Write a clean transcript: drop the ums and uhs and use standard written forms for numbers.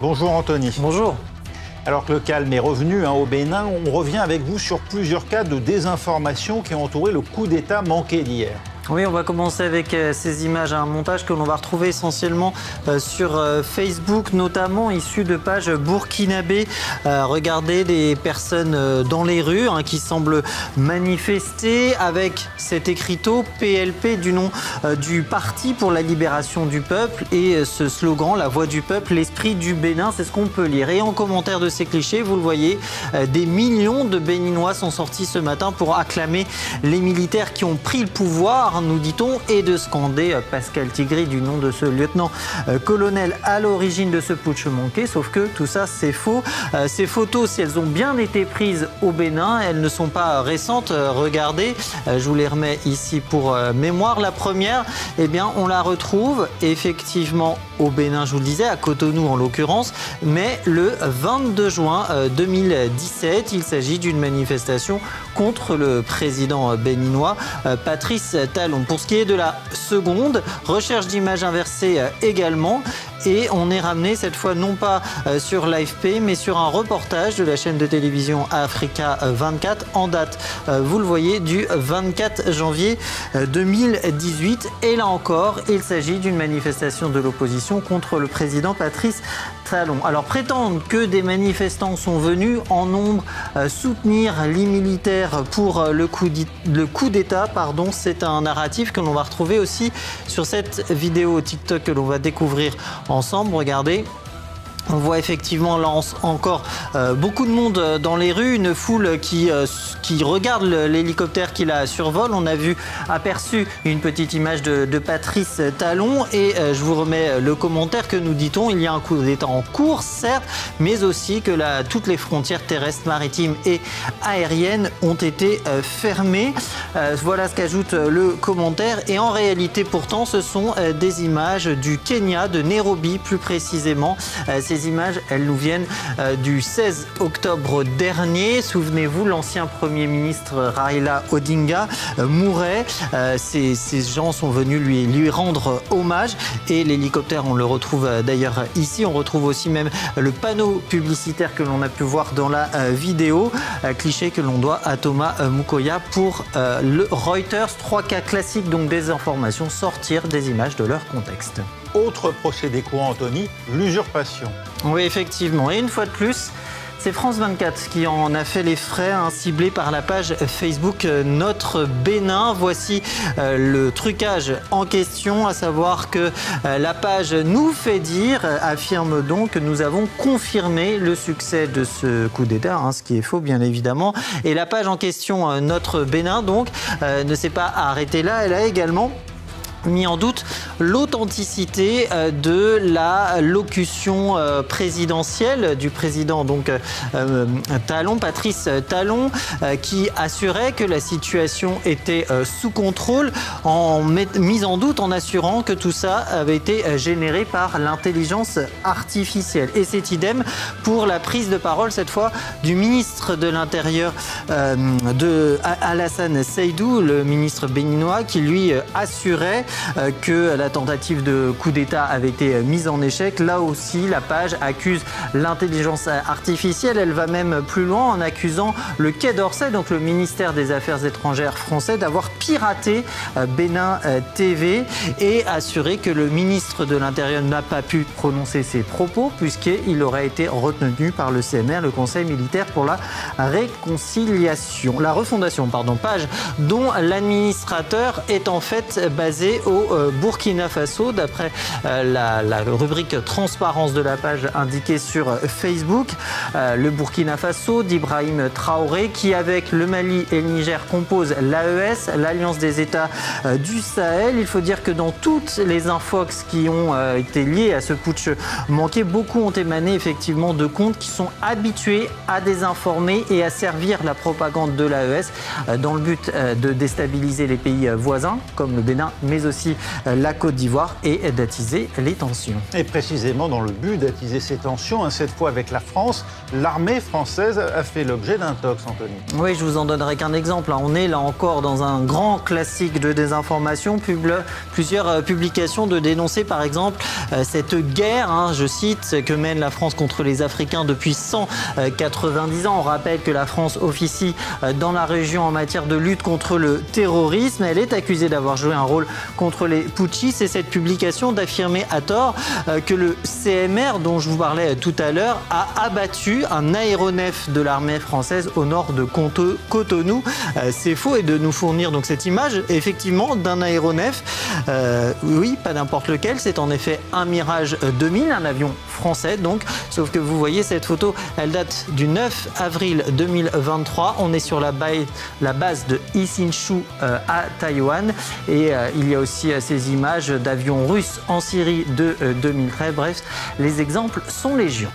Bonjour Anthony. Bonjour. Alors que le calme est revenu au Bénin, on revient avec vous sur plusieurs cas de désinformation qui ont entouré le coup d'État manqué d'hier. Oui, on va commencer avec ces images, un montage que l'on va retrouver essentiellement sur Facebook, notamment issu de pages burkinabées. Regardez des personnes dans les rues qui semblent manifester avec cet écriteau PLP du nom du Parti pour la libération du peuple et ce slogan, la voix du peuple, l'esprit du Bénin, c'est ce qu'on peut lire. Et en commentaire de ces clichés, vous le voyez, des millions de Béninois sont sortis ce matin pour acclamer les militaires qui ont pris le pouvoir, nous dit-on, et de scander Pascal Tigri du nom de ce lieutenant-colonel à l'origine de ce putsch manqué. Sauf que tout ça, c'est faux. Ces photos, si elles ont bien été prises au Bénin, elles ne sont pas récentes. Regardez, je vous les remets ici pour mémoire. La première, eh bien, on la retrouve effectivement au Bénin, je vous le disais, à Cotonou en l'occurrence, mais le 22 juin 2017. Il s'agit d'une manifestation contre le président béninois, Patrice Talon. Pour ce qui est de la seconde, recherche d'images inversée également. Et on est ramené cette fois non pas sur l'AFP, mais sur un reportage de la chaîne de télévision Africa 24 en date, vous le voyez, du 24 janvier 2018. Et là encore, il s'agit d'une manifestation de l'opposition contre le président Patrice Talon. Alors prétendre que des manifestants sont venus en nombre soutenir les militaires pour le coup d'État, c'est un narratif que l'on va retrouver aussi sur cette vidéo TikTok que l'on va découvrir ensemble. Regardez. On voit effectivement là encore beaucoup de monde dans les rues, une foule qui regarde l'hélicoptère qui la survole. On a aperçu une petite image de Patrice Talon et je vous remets le commentaire que nous dit-on. Il y a un coup d'État en cours, certes, mais aussi que toutes les frontières terrestres, maritimes et aériennes ont été fermées. Voilà ce qu'ajoute le commentaire. Et en réalité, pourtant, ce sont des images du Kenya, de Nairobi plus précisément. Ces images, elles nous viennent du 16 octobre dernier. Souvenez-vous, l'ancien Premier ministre Raila Odinga mourait. Ces gens sont venus lui rendre hommage. Et l'hélicoptère, on le retrouve d'ailleurs ici. On retrouve aussi même le panneau publicitaire que l'on a pu voir dans la vidéo. Cliché que l'on doit à Thomas Mukoya pour le Reuters. 3 cas classiques donc des informations, sortir des images de leur contexte. Autre procédé courant, Anthony, l'usurpation. Oui, effectivement. Et une fois de plus, c'est France 24 qui en a fait les frais, ciblé par la page Facebook Notre Bénin. Voici le trucage en question, à savoir que la page Nous fait dire affirme donc que nous avons confirmé le succès de ce coup d'État, ce qui est faux bien évidemment. Et la page en question Notre Bénin donc ne s'est pas arrêtée là, elle a également mis en doute l'authenticité de la locution présidentielle du président Talon, Patrice Talon, qui assurait que la situation était sous contrôle, mise en doute en assurant que tout ça avait été généré par l'intelligence artificielle. Et c'est idem pour la prise de parole cette fois du ministre de l'Intérieur Alassane Seydou, le ministre béninois, qui lui assurait que la tentative de coup d'État avait été mise en échec. Là aussi, la page accuse l'intelligence artificielle. Elle va même plus loin en accusant le Quai d'Orsay, donc le ministère des Affaires étrangères français, d'avoir piraté Bénin TV et assuré que le ministre de l'Intérieur n'a pas pu prononcer ses propos puisqu'il aurait été retenu par le CMR, le Conseil militaire pour la refondation, page dont l'administrateur est en fait basé au Burkina Faso, d'après la rubrique transparence de la page indiquée sur Facebook. Le Burkina Faso d'Ibrahim Traoré, qui avec le Mali et le Niger compose l'AES, l'Alliance des États du Sahel. Il faut dire que dans toutes les infox qui ont été liées à ce putsch manqué, beaucoup ont émané effectivement de comptes qui sont habitués à désinformer et à servir la propagande de l'AES dans le but de déstabiliser les pays voisins comme le Bénin, mais aussi la Côte d'Ivoire et d'attiser les tensions. Et précisément dans le but d'attiser ces tensions, cette fois avec la France, l'armée française a fait l'objet d'un tox, Anthony. Oui, je vous en donnerai qu'un exemple. On est là encore dans un grand classique de désinformation. Plusieurs publications de dénoncer par exemple cette guerre, je cite, que mène la France contre les Africains depuis 190 ans. On rappelle que la France officie dans la région en matière de lutte contre le terrorisme. Elle est accusée d'avoir joué un rôle contre les putschistes et cette publication d'affirmer à tort que le CMR, dont je vous parlais tout à l'heure, a abattu un aéronef de l'armée française au nord de Cotonou. C'est faux et de nous fournir donc cette image effectivement d'un aéronef. Oui, pas n'importe lequel, c'est en effet un Mirage 2000, un avion français donc. Sauf que vous voyez cette photo, elle date du 9 avril 2023. On est sur la base de Hsinchu à Taïwan et il y a aussi ces images d'avions russes en Syrie de 2013. Bref, les exemples sont légion.